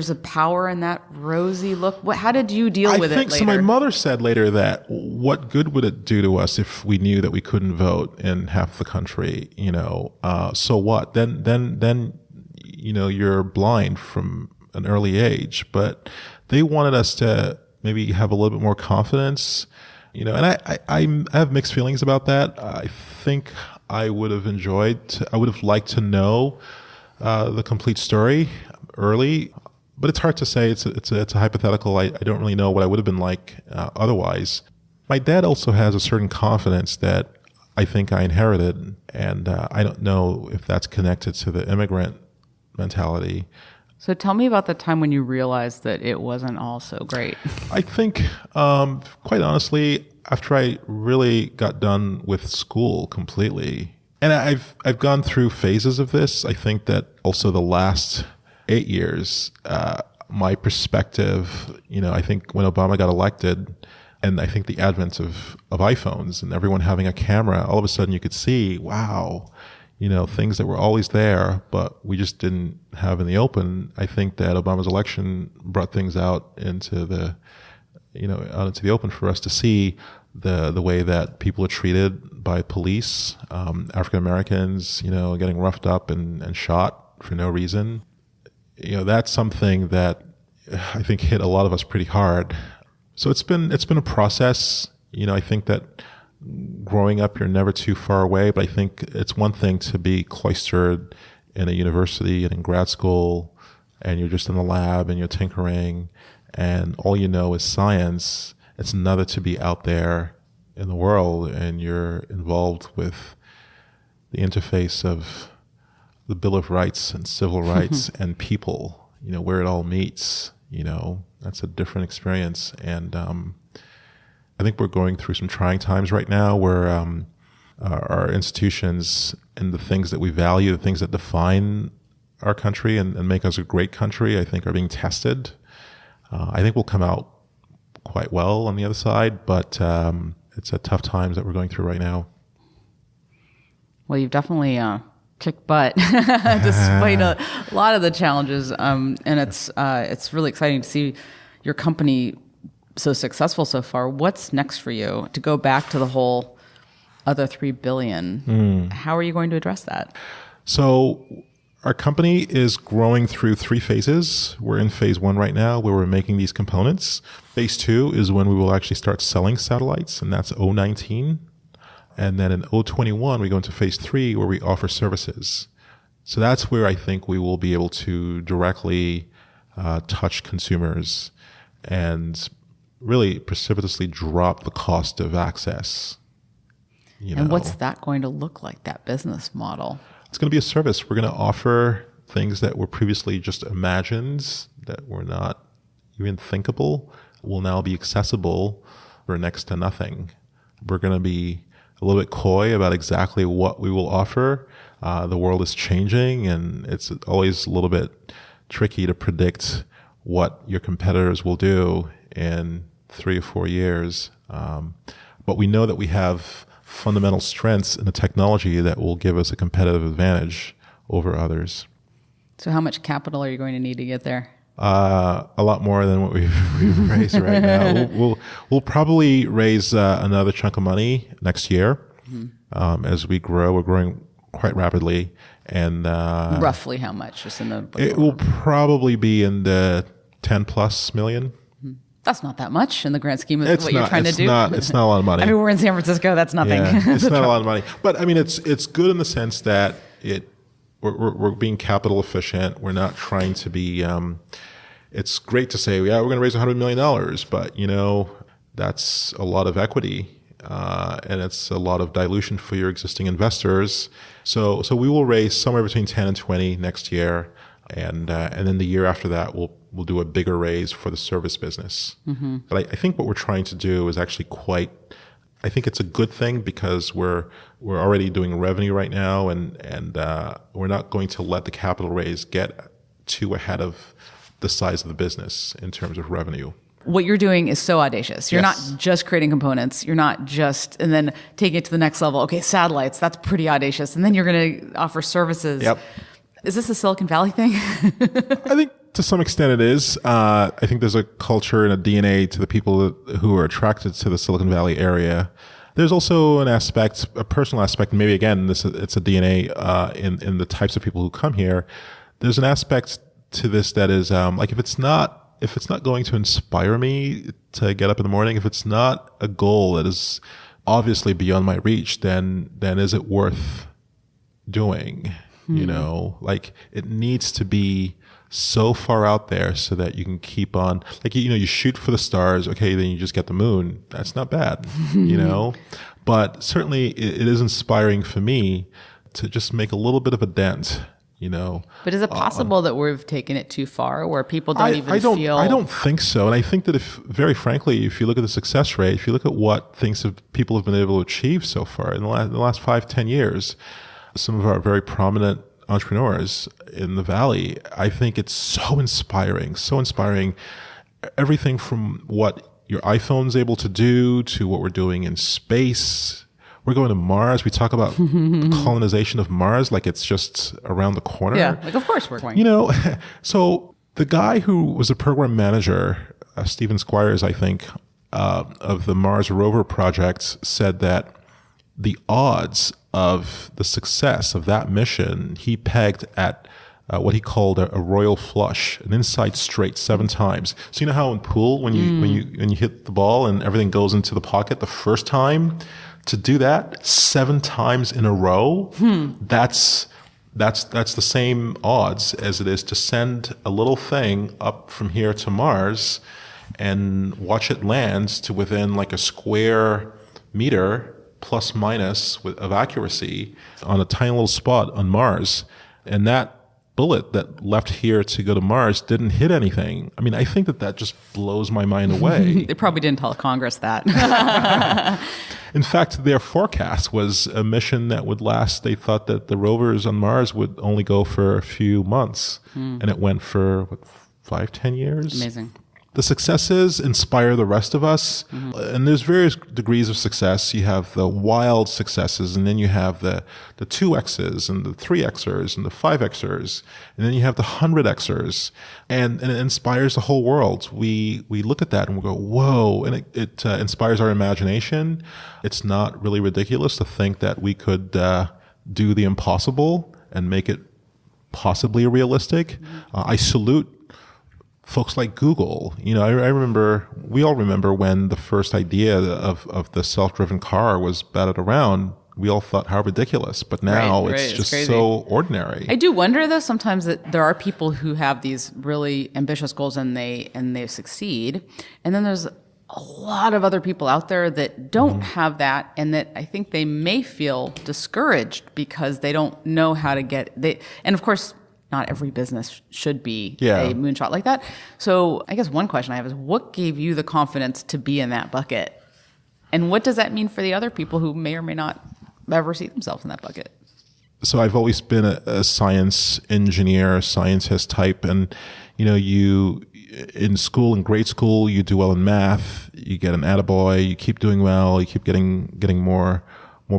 a power in that rosy look. How did you deal with it later? So my mother said later that what good would it do to us if we knew that we couldn't vote in half the country? So what? Then you're blind from an early age. But they wanted us to maybe have a little bit more confidence. And I have mixed feelings about that. I think I would have liked to know the complete story early, but it's hard to say. It's a hypothetical. I don't really know what I would have been like otherwise. My dad also has a certain confidence that I think I inherited, and I don't know if that's connected to the immigrant mentality. So tell me about the time when you realized that it wasn't all so great. I think, quite honestly, after I really got done with school completely, and I've gone through phases of this. I think that also the last 8 years, my perspective, I think when Obama got elected, and I think the advent of iPhones and everyone having a camera, all of a sudden you could see, wow, things that were always there, but we just didn't have in the open. I think that Obama's election brought things out into the open for us to see the way that people are treated by police, African Americans, getting roughed up and shot for no reason. That's something that I think hit a lot of us pretty hard. So it's been a process. I think that growing up, you're never too far away, but I think it's one thing to be cloistered in a university and in grad school, and you're just in the lab and you're tinkering, and all you know is science. It's another to be out there in the world, and you're involved with the interface of the Bill of Rights and civil rights and people, where it all meets. That's a different experience. And I think we're going through some trying times right now where our institutions and the things that we value, the things that define our country and make us a great country, I think are being tested. I think we'll come out quite well on the other side, but it's a tough times that we're going through right now. Well, you've definitely kicked butt despite a lot of the challenges, and it's really exciting to see your company so successful so far. What's next for you? To go back to the whole other $3 billion, how are you going to address that? So our company is growing through 3 phases. We're in phase 1 right now, where we're making these components. Phase 2 is when we will actually start selling satellites, and that's 2019. And then in 2021, we go into phase 3, where we offer services. So that's where I think we will be able to directly touch consumers and really precipitously drop the cost of access. And what's that going to look like, that business model? It's going to be a service. We're going to offer things that were previously just imagined, that were not even thinkable, will now be accessible for next to nothing. We're going to be a little bit coy about exactly what we will offer. The world is changing, and it's always a little bit tricky to predict what your competitors will do in 3 or 4 years. But we know that we have fundamental strengths in the technology that will give us a competitive advantage over others. So how much capital are you going to need to get there? A lot more than what we've raised right now. We'll probably raise another chunk of money next year as we grow. We're growing quite rapidly, and roughly how much? Just in the it will probably be in the 10+ million. That's not that much in the grand scheme of what you're trying to do. It's not a lot of money. I mean, we're in San Francisco. That's nothing. Yeah, it's not a lot of money. But I mean, it's good in the sense that we're being capital efficient. We're not trying to be. It's great to say, yeah, we're going to raise $100 million, but that's a lot of equity, and it's a lot of dilution for your existing investors. So we will raise somewhere between 10 and 20 next year, and then the year after that we'll do a bigger raise for the service business. But I think what we're trying to do is actually I think it's a good thing because we're already doing revenue right now, and we're not going to let the capital raise get too ahead of the size of the business in terms of revenue. What you're doing is so audacious. You're not just creating components. You're not just, and then taking it to the next level. Okay, satellites, that's pretty audacious. And then you're going to offer services. Yep. Is this a Silicon Valley thing? I think to some extent it is. I think there's a culture and a DNA to the people who are attracted to the Silicon Valley area. There's also an aspect, a personal aspect, and maybe again, it's a DNA in the types of people who come here. There's an aspect to this that is like if it's not going to inspire me to get up in the morning, if it's not a goal that is obviously beyond my reach, then is it worth doing? Like it needs to be so far out there so that you can keep on, like, you shoot for the stars. Okay, then you just get the moon. That's not bad, but certainly it is inspiring for me to just make a little bit of a dent. But is it possible that we've taken it too far, where people don't feel? I don't think so, and I think that very frankly, if you look at the success rate, if you look at what people have been able to achieve so far in the last 5-10 years, some of our very prominent entrepreneurs in the Valley, I think it's so inspiring. Everything from what your iPhone's able to do to what we're doing in space. We're going to Mars. We talk about colonization of Mars like it's just around the corner. Yeah, like of course we're going. So the guy who was a program manager, Stephen Squires, I think, of the Mars rover project, said that the odds of the success of that mission he pegged at what he called a royal flush, an inside straight 7 times. So you know how in pool when you hit the ball and everything goes into the pocket the first time. To do that 7 times in a row, that's the same odds as it is to send a little thing up from here to Mars and watch it land to within like a square meter plus minus of accuracy on a tiny little spot on Mars. And that bullet that left here to go to Mars didn't hit anything. I mean, I think that just blows my mind away. They probably didn't tell Congress that. In fact, their forecast was a mission that would last. They thought that the rovers on Mars would only go for a few months, and it went for 5-10 years. Amazing. The successes inspire the rest of us, and there's various degrees of success. You have the wild successes, and then you have the 2Xs and the 3Xers and the 5Xers, and then you have the 100Xers, and it inspires the whole world. We look at that and we go, whoa, and it inspires our imagination. It's not really ridiculous to think that we could do the impossible and make it possibly realistic. I salute folks like Google. I remember, we all remember when the first idea of the self-driven car was batted around. We all thought how ridiculous, but now it's just crazy. So ordinary. I do wonder though sometimes that there are people who have these really ambitious goals and they succeed, and then there's a lot of other people out there that don't have that, and that I think they may feel discouraged because they don't know how to and of course, not every business should be a moonshot like that. So I guess one question I have is, what gave you the confidence to be in that bucket? And what does that mean for the other people who may or may not ever see themselves in that bucket? So I've always been a science engineer, scientist type. And, in school, in grade school, you do well in math, you get an attaboy, you keep doing well, you keep getting more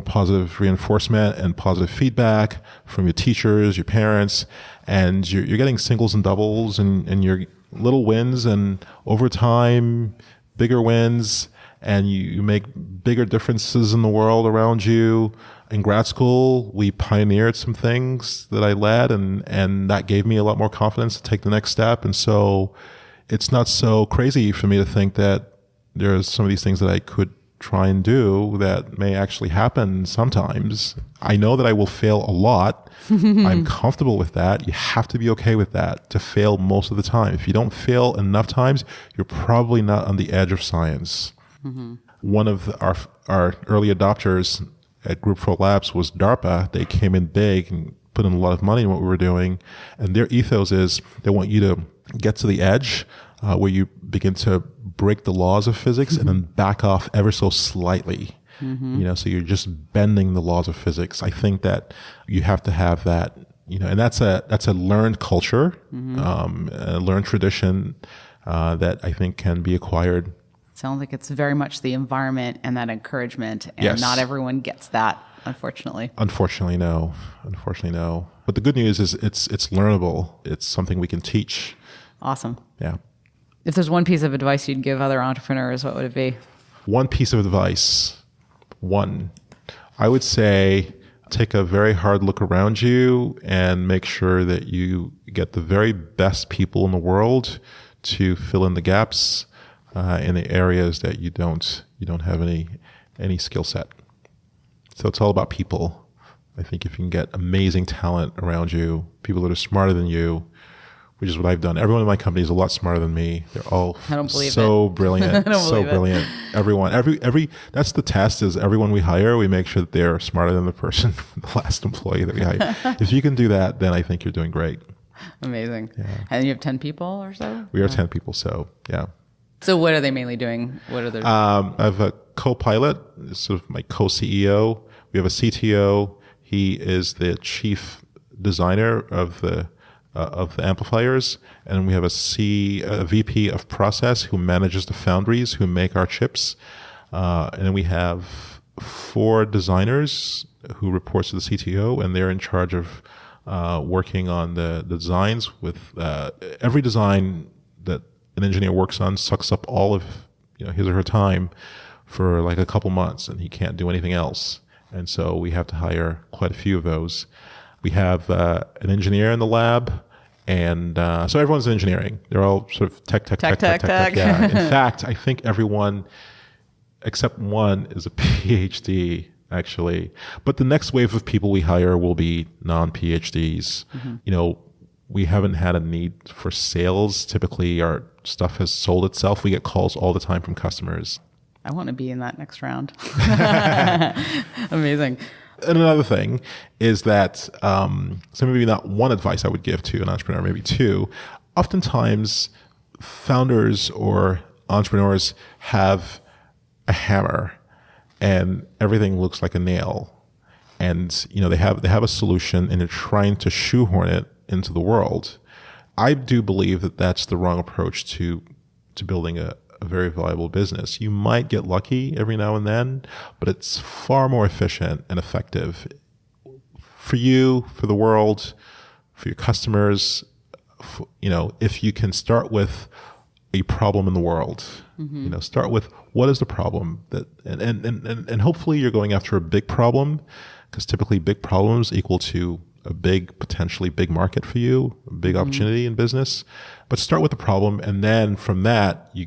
positive reinforcement and positive feedback from your teachers, your parents, and you're getting singles and doubles and your little wins, and over time, bigger wins, and you make bigger differences in the world around you. In grad school, we pioneered some things that I led, and that gave me a lot more confidence to take the next step. And so it's not so crazy for me to think that there's some of these things that I could try and do that may actually happen sometimes. I know that I will fail a lot. I'm comfortable with that. You have to be okay with that, to fail most of the time. If you don't fail enough times, you're probably not on the edge of science. One of our early adopters at Group 4 Labs was DARPA. They came in big and put in a lot of money in what we were doing. And their ethos is they want you to get to the edge where you begin to break the laws of physics and then back off ever so slightly. So you're just bending the laws of physics. I think that you have to have that, and that's a learned culture, a learned tradition that I think can be acquired. Sounds like it's very much the environment and that encouragement, and Yes. not everyone gets that, unfortunately. Unfortunately, no. But the good news is it's learnable. It's something we can teach. Awesome. Yeah. If there's one piece of advice you'd give other entrepreneurs, what would it be? One piece of advice. I would say take a very hard look around you and make sure that you get the very best people in the world to fill in the gaps in the areas that you don't have any skill set. So it's all about people. I think if you can get amazing talent around you, people that are smarter than you, which is what I've done. Everyone in my company is a lot smarter than me. They're all so brilliant, so brilliant. Everyone, every that's the test, is everyone we hire, we make sure that they're smarter than the person, the last employee that we hire. If you can do that, then I think you're doing great. Amazing. Yeah. And you have 10 people or so? We are 10 people, so yeah. So what are they mainly doing? What are their... I have a co-pilot, sort of my co-CEO. We have a CTO. He is the chief designer of the amplifiers, and we have a VP of process who manages the foundries who make our chips, and then we have 4 designers who reports to the CTO, and they're in charge of working on the designs. With every design that an engineer works on sucks up all of his or her time for like a couple months, and he can't do anything else, and so we have to hire quite a few of those. We have an engineer in the lab, and so everyone's in engineering. They're all sort of tech. Yeah. In fact, I think everyone except one is a PhD, actually. But the next wave of people we hire will be non-PhDs. We haven't had a need for sales. Typically, our stuff has sold itself. We get calls all the time from customers. I want to be in that next round. Amazing. And another thing is that, so maybe not one advice I would give to an entrepreneur, maybe 2. Oftentimes, founders or entrepreneurs have a hammer and everything looks like a nail. And, they have a solution and they're trying to shoehorn it into the world. I do believe that that's the wrong approach to building a very valuable business. You might get lucky every now and then, but it's far more efficient and effective for you, for the world, for your customers. If you can start with a problem in the world, start with what is the problem and hopefully you're going after a big problem, because typically big problems equal to a potentially big market for you, a big opportunity in business. But start with the problem, and then from that you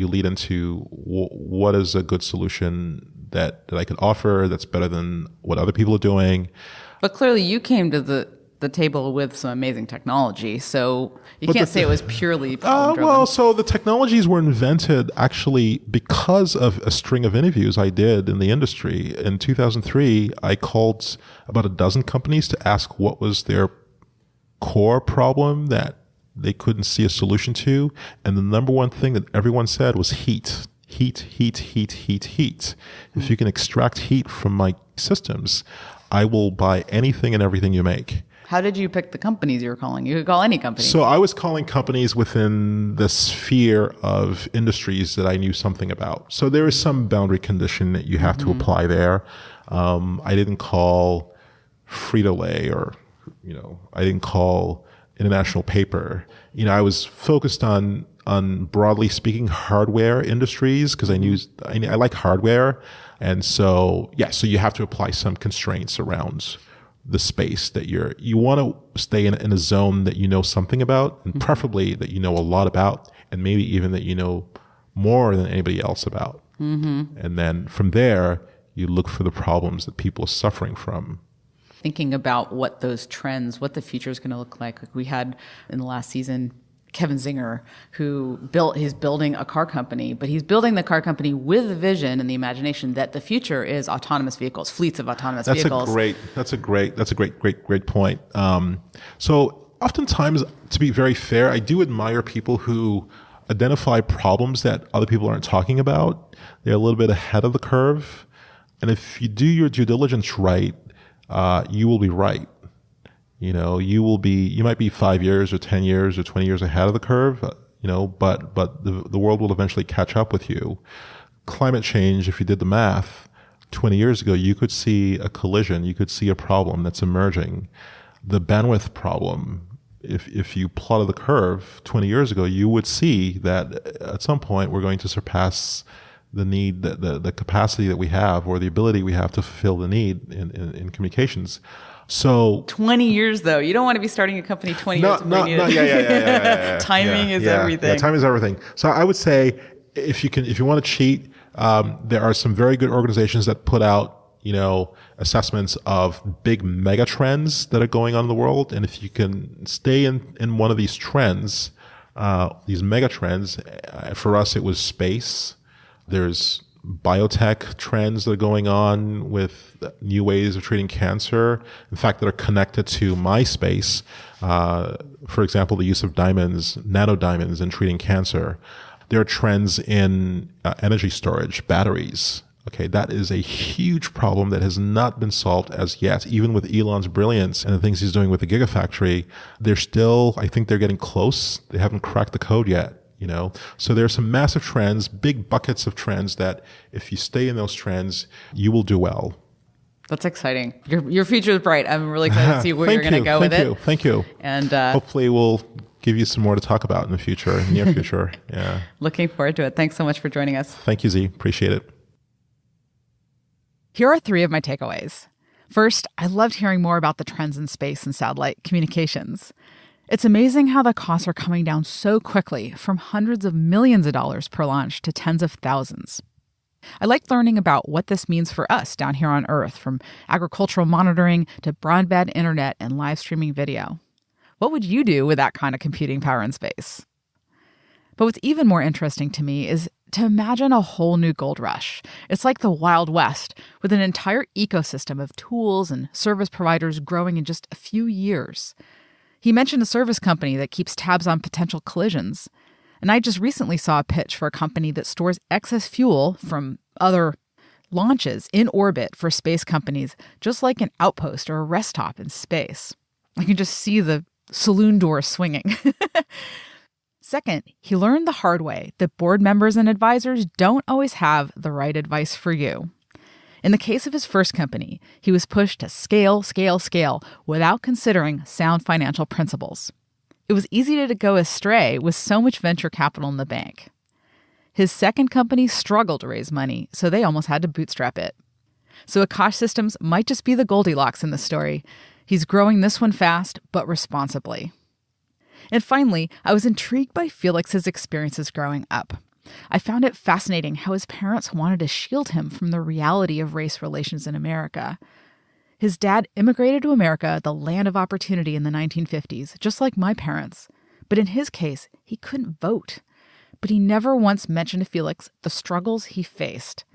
lead into what is a good solution that I could offer that's better than what other people are doing. But clearly you came to the table with some amazing technology, so you can't say it was purely problem-driven. So the technologies were invented actually because of a string of interviews I did in the industry. In 2003, I called about a dozen companies to ask what was their core problem that they couldn't see a solution to, and the number one thing that everyone said was heat. Heat. If you can extract heat from my systems, I will buy anything and everything you make. How did you pick the companies you were calling? You could call any company. So I was calling companies within the sphere of industries that I knew something about. So there is some boundary condition that you have to apply there. I didn't call Frito-Lay or, I didn't call International Paper. I was focused on broadly speaking hardware industries because I like hardware. And so you have to apply some constraints around the space that you want to stay in a zone that you know something about, and preferably that you know a lot about, and maybe even that you know more than anybody else about. And then from there, you look for the problems that people are suffering from. Thinking about what those trends, what the future is going to look like. Like we had in the last season, Kevin Zinger, he's building a car company, but he's building the car company with the vision and the imagination that the future is autonomous vehicles, fleets of autonomous vehicles. That's a great point. So oftentimes, to be very fair, I do admire people who identify problems that other people aren't talking about. They're a little bit ahead of the curve. And if you do your due diligence right, you will be right. You might be 5 years or 10 years or 20 years ahead of the curve, but the world will eventually catch up with you. Climate change, if you did the math, 20 years ago, you could see a collision, you could see a problem that's emerging. The bandwidth problem, if you plotted the curve 20 years ago, you would see that at some point we're going to surpass the need, the capacity that we have or the ability we have to fulfill the need in communications. So 20 years though, you don't want to be starting a company 20 years before you need it. Timing is everything. Yeah, timing is everything. So I would say if you want to cheat, there are some very good organizations that put out, assessments of big mega trends that are going on in the world. And if you can stay in one of these trends, these mega trends, for us, it was space. There's biotech trends that are going on with new ways of treating cancer, in fact, that are connected to my space. For example, the use of nanodiamonds in treating cancer. There are trends in energy storage, batteries. Okay, that is a huge problem that has not been solved as yet. Even with Elon's brilliance and the things he's doing with the Gigafactory, I think they're getting close. They haven't cracked the code yet. So there are some massive trends, big buckets of trends that if you stay in those trends, you will do well. That's exciting. Your future is bright. I'm really excited to see where you're going to go with it. Thank you. And hopefully we'll give you some more to talk about in the future, near future. Yeah. Looking forward to it. Thanks so much for joining us. Thank you, Z. Appreciate it. Here are 3 of my takeaways. First, I loved hearing more about the trends in space and satellite communications. It's amazing how the costs are coming down so quickly, from hundreds of millions of dollars per launch to tens of thousands. I like learning about what this means for us down here on Earth, from agricultural monitoring to broadband internet and live streaming video. What would you do with that kind of computing power in space? But what's even more interesting to me is to imagine a whole new gold rush. It's like the Wild West, with an entire ecosystem of tools and service providers growing in just a few years. He mentioned a service company that keeps tabs on potential collisions. And I just recently saw a pitch for a company that stores excess fuel from other launches in orbit for space companies, just like an outpost or a rest stop in space. I can just see the saloon door swinging. Second, he learned the hard way that board members and advisors don't always have the right advice for you. In the case of his first company, he was pushed to scale without considering sound financial principles. It was easy to go astray with so much venture capital in the bank. His second company struggled to raise money, so they almost had to bootstrap it. So Akash Systems might just be the Goldilocks in this story. He's growing this one fast, but responsibly. And finally, I was intrigued by Felix's experiences growing up. I found it fascinating how his parents wanted to shield him from the reality of race relations in America. His dad immigrated to America, the land of opportunity, in the 1950s, just like my parents. But in his case, he couldn't vote. But he never once mentioned to Felix the struggles he faced.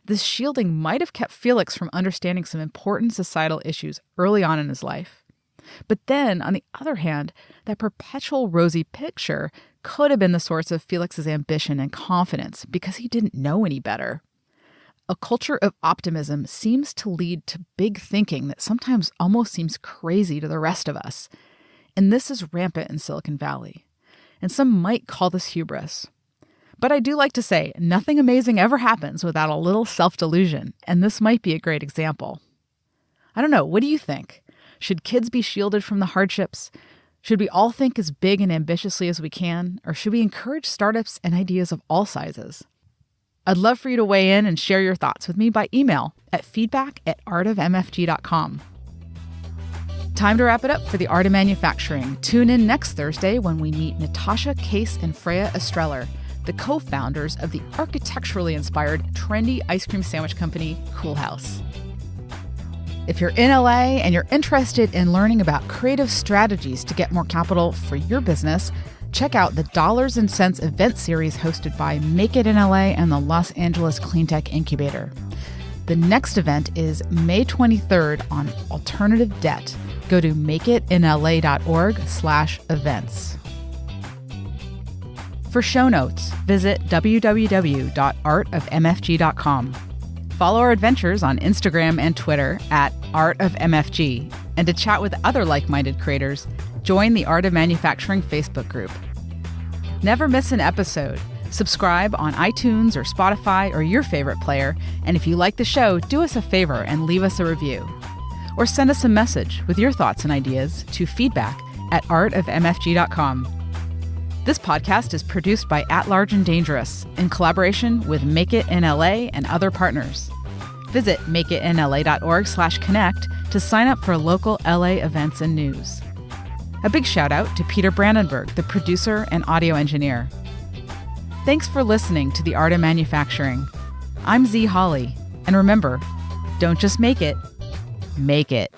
This shielding might have kept Felix from understanding some important societal issues early on in his life. But then, on the other hand, that perpetual rosy picture could have been the source of Felix's ambition and confidence because he didn't know any better. a culture of optimism seems to lead to big thinking that sometimes almost seems crazy to the rest of us. And this is rampant in Silicon Valley. And some might call this hubris. But I do like to say, nothing amazing ever happens without a little self-delusion, and this might be a great example. I don't know, what do you think? Should kids be shielded from the hardships? Should we all think as big and ambitiously as we can? Or should we encourage startups and ideas of all sizes? I'd love for you to weigh in and share your thoughts with me by email at feedback@artofmfg.com. Time to wrap it up for The Art of Manufacturing. Tune in next Thursday when we meet Natasha Case and Freya Estreller, the co-founders of the architecturally inspired trendy ice cream sandwich company, Cool House. If you're in LA and you're interested in learning about creative strategies to get more capital for your business, check out the Dollars and Cents event series hosted by Make It in LA and the Los Angeles Cleantech Incubator. The next event is May 23rd on alternative debt. Go to makeitinla.org/events. For show notes, visit www.artofmfg.com. Follow our adventures on Instagram and Twitter @artofmfg. And to chat with other like-minded creators, join the Art of Manufacturing Facebook group. Never miss an episode. Subscribe on iTunes or Spotify or your favorite player. And if you like the show, do us a favor and leave us a review. Or send us a message with your thoughts and ideas to feedback@artofmfg.com. This podcast is produced by At Large and Dangerous in collaboration with Make It in LA and other partners. Visit makeitinla.org/connect to sign up for local LA events and news. A big shout out to Peter Brandenburg, the producer and audio engineer. Thanks for listening to The Art of Manufacturing. I'm Z Holly, and remember, don't just make it, make it.